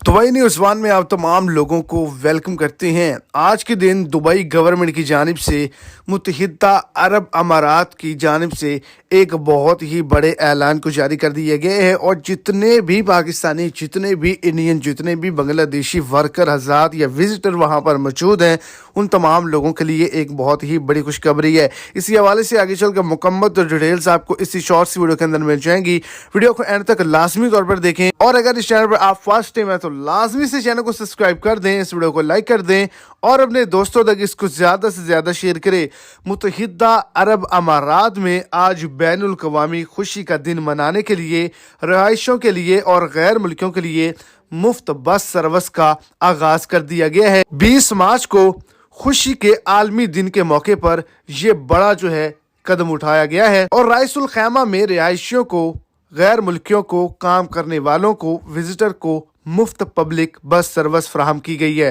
Dubai news one में आप तमाम लोगों को वेलकम करते हैं। आज के दिन दुबई गवर्नमेंट की जानिब से मुत्तहिदा अरब अमारात की जानिब से एक बहुत ही बड़े ऐलान को जारी कर दिया गया है और जितने भी पाकिस्तानी, जितने भी इंडियन, जितने भी बांग्लादेशी वर्कर हज़रात या विजिटर वहां पर मौजूद हैं, उन तमाम लोगों के लिए एक बहुत ही बड़ी खुशखबरी है। इसी हवाले से आगे चलकर मुकम्मल डिटेल्स आपको इसी शॉर्ट सी वीडियो के अंदर मिल जाएंगी। वीडियो को एंड तक लाजमी तौर पर देखें और अगर इस चैनल पर आप फर्स्ट टाइम है तो लाजमी से चैनल को सब्सक्राइब कर दें, इस वीडियो को लाइक कर दें और अपने दोस्तों तक इसको ज़्यादा से ज़्यादा शेयर करें। मुत्तहिदा अरब अमारात में आज बैनुल अक़वामी खुशी का दिन मनाने के लिए रहायशों के लिए और गैर मुल्कियों के लिए मुफ्त बस सर्विस का आगाज़ कर दिया गया है। 20 मार्च को खुशी के आलमी दिन के मौके पर यह बड़ा जो है कदम उठाया गया है और राइसुल खैमा में रिहायशियों को, गैर मुल्कियों को, काम करने वालों को, विजिटर को मुफ्त पब्लिक बस सर्विस फराहम की गई है।